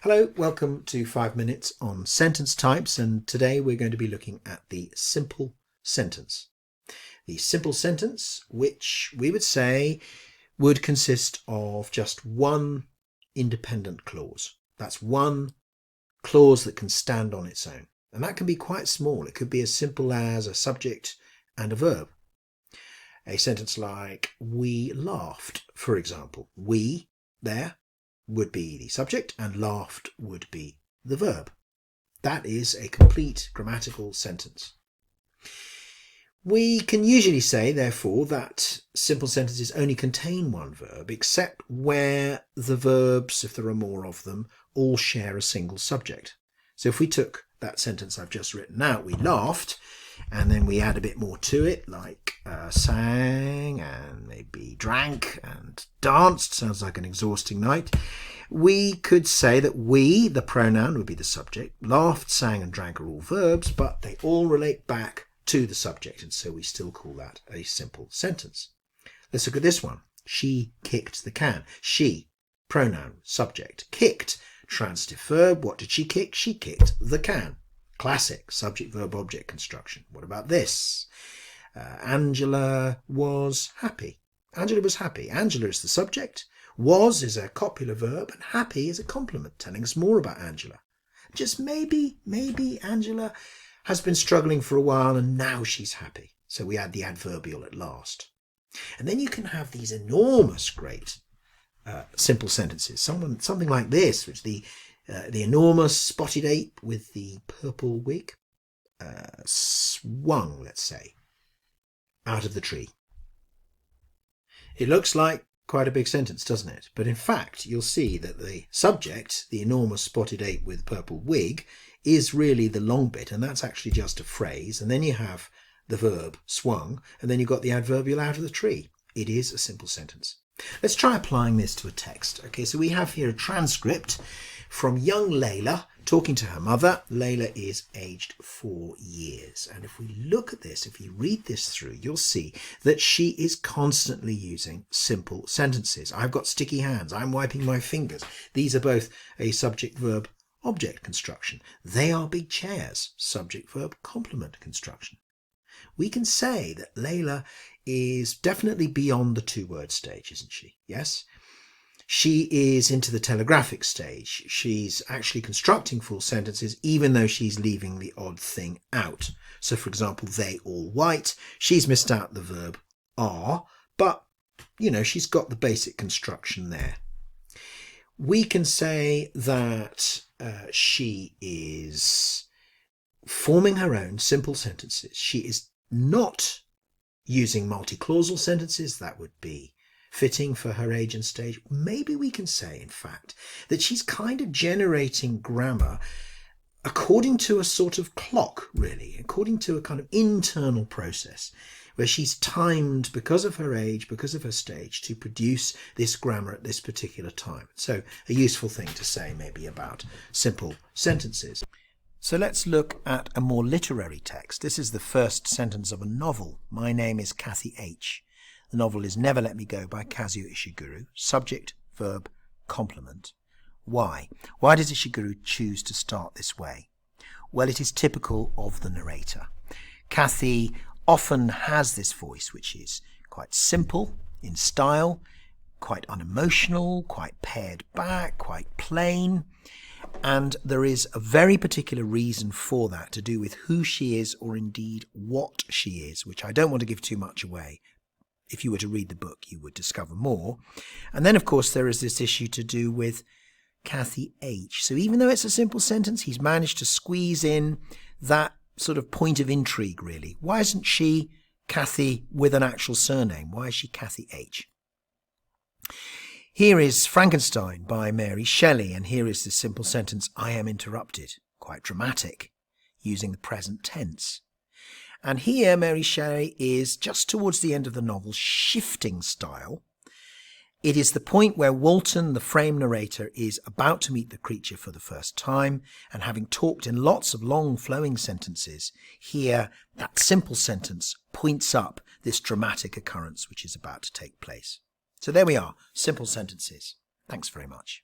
Hello, welcome to 5 Minutes on Sentence Types, and today we're going to be looking at the simple sentence. The simple sentence, which we would say would consist of just one independent clause. That's one clause that can stand on its own, and that can be quite small. It could be as simple as a subject and a verb. A sentence like, we laughed, for example. We, there, would be the subject and laughed would be the verb. That is a complete grammatical sentence. We can usually say, therefore, that simple sentences only contain one verb, except where the verbs, if there are more of them, all share a single subject. So if we took that sentence I've just written out, we laughed, and then we add a bit more to it, like sang and maybe drank and danced. Sounds like an exhausting night. We could say that we, the pronoun, would be the subject. Laughed, sang and drank are all verbs, but they all relate back to the subject, and so we still call that a simple sentence. Let's look at this one. She kicked the can. She, pronoun, subject. Kicked, transitive verb. What did she kick? She kicked the can. Classic subject verb object construction. What about this? Angela was happy. Angela was happy. Angela is the subject. Was is a copular verb, and happy is a complement, telling us more about Angela. Just maybe Angela has been struggling for a while and now she's happy. So we add the adverbial at last. And then you can have these enormous great simple sentences. Something like this, which the enormous spotted ape with the purple wig swung, let's say, out of the tree. It looks like quite a big sentence, doesn't it? But in fact, you'll see that the subject, the enormous spotted ape with purple wig, is really the long bit, and that's actually just a phrase. And then you have the verb swung, and then you've got the adverbial out of the tree. It is a simple sentence. Let's try applying this to a text. Okay, so we have here a transcript from young Layla talking to her mother. Layla is aged 4 years. And if we look at this, if you read this through, you'll see that she is constantly using simple sentences. I've got sticky hands. I'm wiping my fingers. These are both a subject verb object construction. They are big chairs. Subject verb complement construction. We can say that Layla is definitely beyond the 2-word stage, isn't she? Yes? She is into the telegraphic stage. She's actually constructing full sentences, even though she's leaving the odd thing out. So, for example, they all white. She's missed out the verb are, but, she's got the basic construction there. We can say that she is forming her own simple sentences. She is not using multi-clausal sentences. That would be fitting for her age and stage. Maybe we can say, in fact, that she's kind of generating grammar according to a sort of clock, really, according to a kind of internal process where she's timed, because of her age, because of her stage, to produce this grammar at this particular time. So a useful thing to say maybe about simple sentences. So let's look at a more literary text. This is the first sentence of a novel. My name is Kathy H. The novel is Never Let Me Go by Kazuo Ishiguro. Subject, verb, complement. Why? Why does Ishiguro choose to start this way? Well, it is typical of the narrator. Kathy often has this voice, which is quite simple in style, quite unemotional, quite pared back, quite plain. And there is a very particular reason for that, to do with who she is, or indeed what she is, which I don't want to give too much away. If you were to read the book, you would discover more. And then, of course, there is this issue to do with Kathy H. So even though it's a simple sentence, he's managed to squeeze in that sort of point of intrigue, really. Why isn't she Kathy with an actual surname? Why is she Kathy H? Here is Frankenstein by Mary Shelley, and here is the simple sentence, I am interrupted. Quite dramatic, using the present tense. And here Mary Shelley is, just towards the end of the novel, shifting style. It is the point where Walton, the frame narrator, is about to meet the creature for the first time, and having talked in lots of long flowing sentences, here that simple sentence points up this dramatic occurrence which is about to take place. So there we are, simple sentences. Thanks very much.